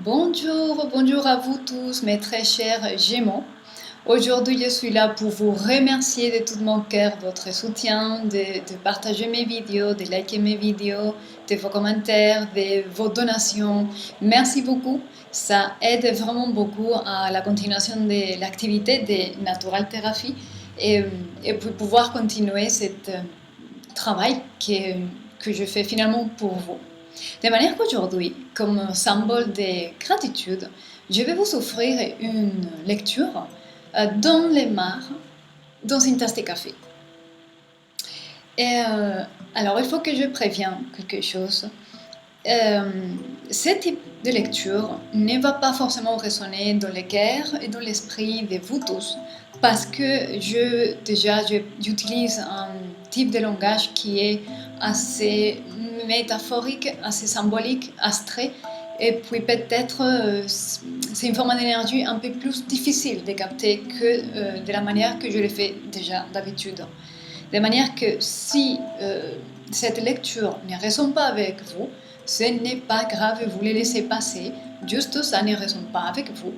Bonjour, bonjour à vous tous, mes très chers Gémeaux. Aujourd'hui, je suis là pour vous remercier de tout mon cœur votre soutien, de partager mes vidéos, de liker mes vidéos, de vos commentaires, de vos donations. Merci beaucoup. Ça aide vraiment beaucoup à la continuation de l'activité de Natural Therapy et pour pouvoir continuer ce travail que je fais finalement pour vous. De manière qu'aujourd'hui, comme symbole de gratitude, je vais vous offrir une lecture dans les mares, dans une tasse de café. Et alors, il faut que je prévienne quelque chose. Ce type de lecture ne va pas forcément résonner dans le cœur et dans l'esprit de vous tous, parce que j'utilise un type de langage qui est assez métaphorique, assez symbolique, abstrait, et puis peut-être c'est une forme d'énergie un peu plus difficile de capter que de la manière que je le fais déjà d'habitude. De manière que si cette lecture ne résonne pas avec vous, ce n'est pas grave, vous les laissez passer, juste ça ne résonne pas avec vous.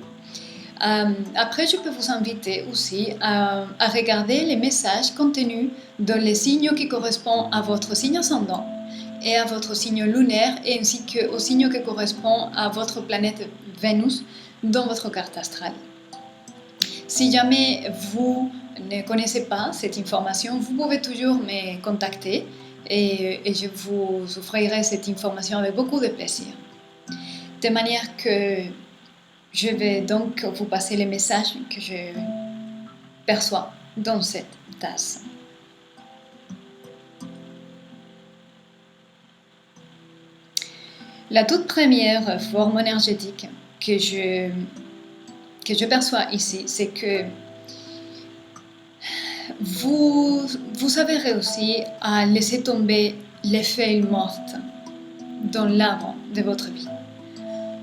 Après, je peux vous inviter aussi à regarder les messages contenus dans les signes qui correspondent à votre signe ascendant et à votre signe lunaire, et ainsi qu'au signe qui correspond à votre planète Vénus dans votre carte astrale. Si jamais vous ne connaissez pas cette information, vous pouvez toujours me contacter et je vous offrirai cette information avec beaucoup de plaisir. De manière que je vais donc vous passer les messages que je perçois dans cette tasse. La toute première forme énergétique que je perçois ici, c'est que vous avez réussi à laisser tomber les feuilles mortes dans l'arbre de votre vie.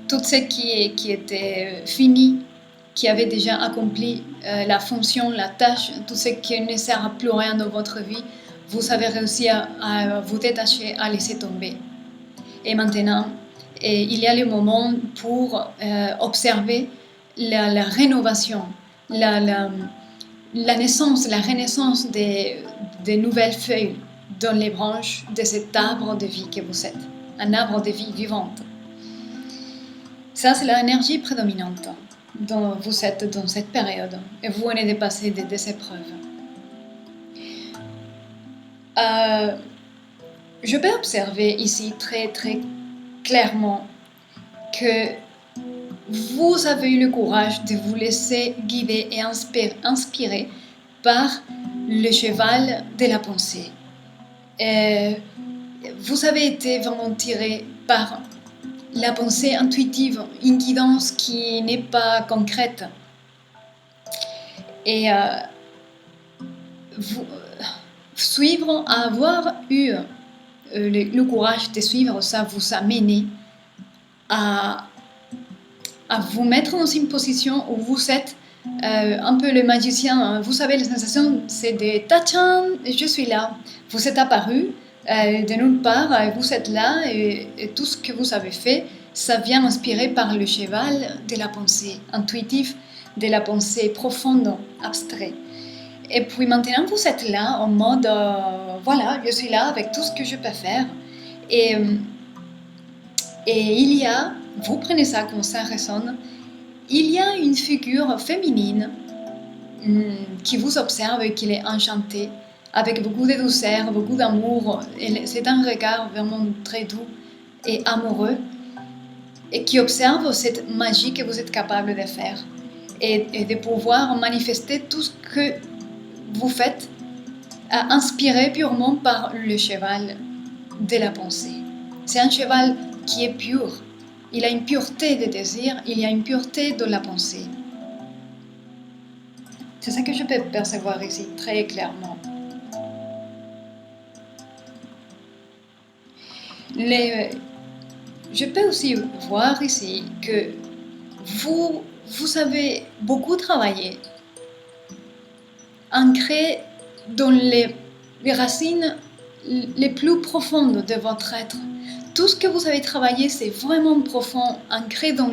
Tout ce qui était fini, qui avait déjà accompli la fonction, la tâche, tout ce qui ne sert à plus rien dans votre vie, vous avez réussi à vous détacher, à laisser tomber. Et maintenant, il y a le moment pour observer la rénovation, la naissance, la renaissance des nouvelles feuilles dans les branches de cet arbre de vie que vous êtes, un arbre de vie vivante. Ça, c'est l'énergie prédominante dont vous êtes dans cette période et vous venez de passer des épreuves. Je peux observer ici très très clairement que vous avez eu le courage de vous laisser guider et inspirer par le cheval de la pensée. Et vous avez été vraiment tiré par la pensée intuitive, une guidance qui n'est pas concrète. Et avoir eu le courage de suivre ça vous a mené à vous mettre dans une position où vous êtes un peu le magicien. Vous savez, la sensation, c'est de tachan, je suis là. Vous êtes apparu de nulle part, vous êtes là, et tout ce que vous avez fait, ça vient inspiré par le cheval de la pensée intuitive, de la pensée profonde, abstraite. Et puis maintenant, vous êtes là en mode, voilà, je suis là avec tout ce que je peux faire. Et il y a, vous prenez ça comme ça résonne, il y a une figure féminine qui vous observe et qui est enchantée, avec beaucoup de douceur, beaucoup d'amour. C'est un regard vraiment très doux et amoureux, et qui observe cette magie que vous êtes capable de faire et de pouvoir manifester tout ce que vous faites, inspiré purement par le cheval de la pensée. C'est un cheval qui est pur. Il a une pureté de désir, il y a une pureté de la pensée. C'est ça que je peux percevoir ici très clairement. Je peux aussi voir ici que vous avez beaucoup travaillé, ancré dans les racines les plus profondes de votre être. Tout ce que vous avez travaillé, c'est vraiment profond, ancré dans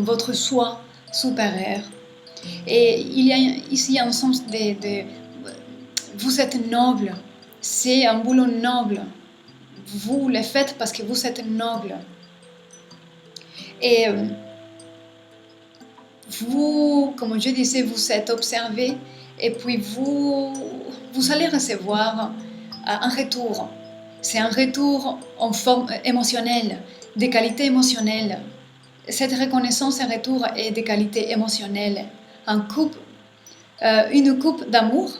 votre soi supérieur. Et il y a ici un sens de vous êtes noble. C'est un boulot noble. Vous le faites parce que vous êtes noble. Et vous, comme je disais, vous êtes observé et puis vous allez recevoir un retour. C'est un retour en forme émotionnelle, des qualités émotionnelles. Cette reconnaissance et retour est des qualités émotionnelles. Une coupe d'amour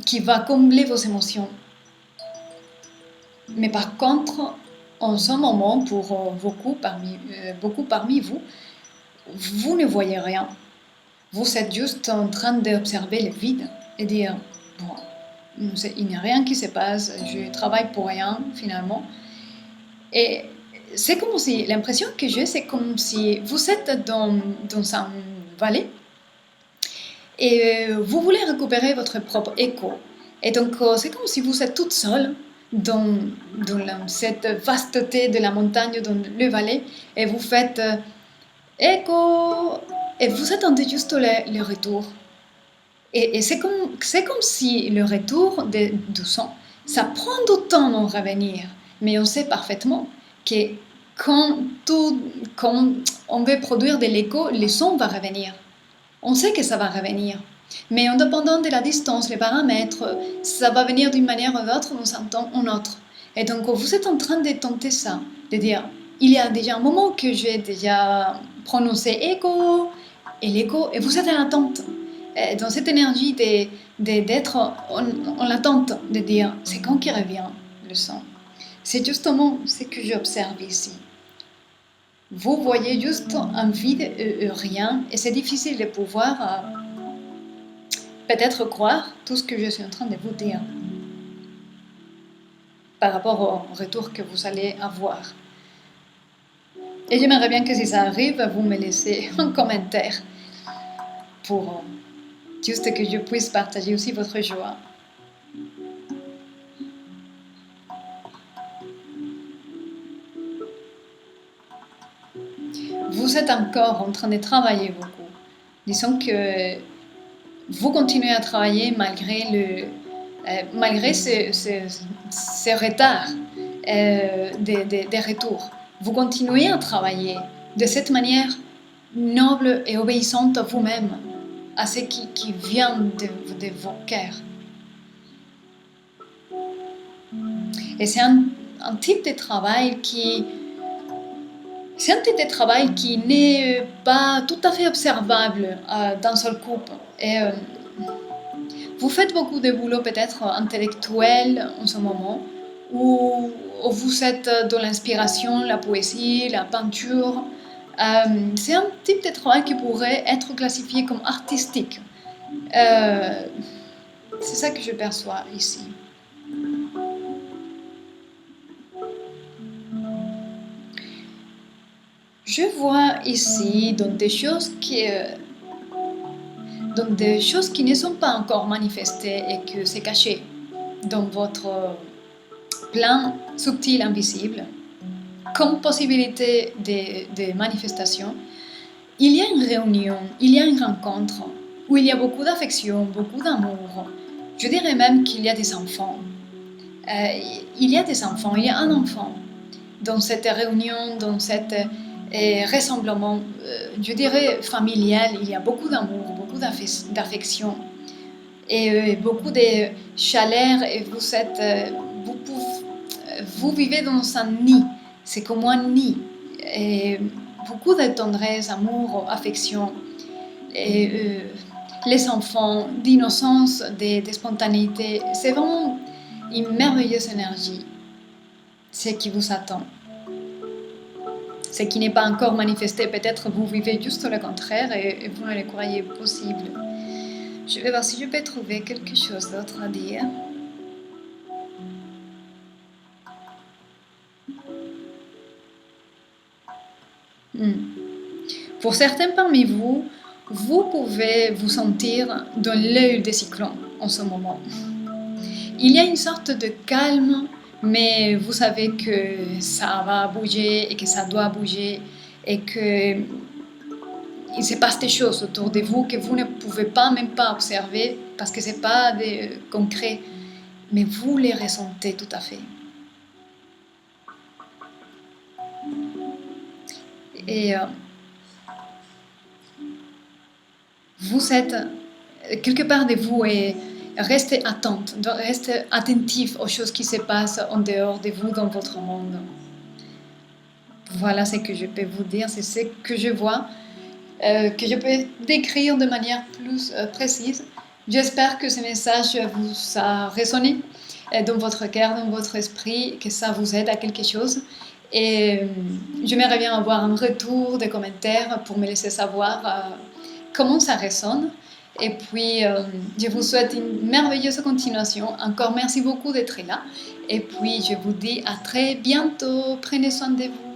qui va combler vos émotions. Mais par contre, en ce moment, pour beaucoup parmi vous, vous ne voyez rien. Vous êtes juste en train d'observer le vide et dire bon, il n'y a rien qui se passe, je travaille pour rien finalement. Et c'est comme si, l'impression que j'ai, c'est comme si vous êtes dans un vallée et vous voulez récupérer votre propre écho. Et donc, c'est comme si vous êtes toute seule dans cette vasteté de la montagne, dans le vallée, et vous faites écho, et vous attendez juste le retour. Et c'est comme si le retour du son, ça prend du temps à revenir. Mais on sait parfaitement que quand on veut produire de l'écho, le son va revenir. On sait que ça va revenir. Mais en dépendant de la distance, les paramètres, ça va venir d'une manière ou d'une autre dans un temps ou un autre. Et donc, vous êtes en train de tenter ça, de dire, il y a déjà un moment que j'ai déjà prononcé écho, et l'écho, et vous êtes en attente. Et dans cette énergie d'être en attente, de dire, c'est quand qu'il revient le son. C'est justement ce que j'observe ici. Vous voyez juste un vide et rien, et c'est difficile de pouvoir peut-être croire tout ce que je suis en train de vous dire par rapport au retour que vous allez avoir. Et j'aimerais bien que si ça arrive, vous me laissez un commentaire pour juste que je puisse partager aussi votre joie. Vous êtes encore en train de travailler beaucoup. Disons que vous continuez à travailler malgré ce retard des retours. Vous continuez à travailler de cette manière noble et obéissante à vous-même, à ce qui vient de vos cœurs. Et c'est un type de travail qui n'est pas tout à fait observable d'un seul couple. Et vous faites beaucoup de boulot peut-être intellectuel en ce moment, ou vous êtes dans l'inspiration, la poésie, la peinture. C'est un type de travail qui pourrait être classifié comme artistique. C'est ça que je perçois ici. Je vois ici dans des choses qui ne sont pas encore manifestées et que c'est caché dans votre plan subtil invisible, comme possibilité de manifestation. Il y a une réunion, il y a une rencontre où il y a beaucoup d'affection, beaucoup d'amour. Je dirais même qu'il y a des enfants. Il y a un enfant dans cette réunion, dans cette rassemblement, je dirais familial. Il y a beaucoup d'amour, beaucoup d'affection et beaucoup de chaleur, et vous vivez dans un nid. C'est comme un nid, et beaucoup de tendresse, amour, affection, et les enfants, d'innocence, de spontanéité. C'est vraiment une merveilleuse énergie, ce qui vous attend. Ce qui n'est pas encore manifesté, peut-être vous vivez juste le contraire et vous ne le croyez possible. Je vais voir si je peux trouver quelque chose d'autre à dire. Pour certains parmi vous, vous pouvez vous sentir dans l'œil des cyclones en ce moment. il y a une sorte de calme, mais vous savez que ça va bouger et que ça doit bouger et que il se passe des choses autour de vous que vous ne pouvez pas même pas observer parce que c'est pas concret, mais vous les ressentez tout à fait. Et vous êtes quelque part de vous et restez attente, restez attentif aux choses qui se passent en dehors de vous dans votre monde. Voilà ce que je peux vous dire, c'est ce que je vois, que je peux décrire de manière plus précise. J'espère que ce message vous a résonné dans votre cœur, dans votre esprit, que ça vous aide à quelque chose. Et j'aimerais bien avoir un retour, des commentaires pour me laisser savoir comment ça résonne. Et puis, je vous souhaite une merveilleuse continuation. Encore merci beaucoup d'être là. Et puis, je vous dis à très bientôt. Prenez soin de vous.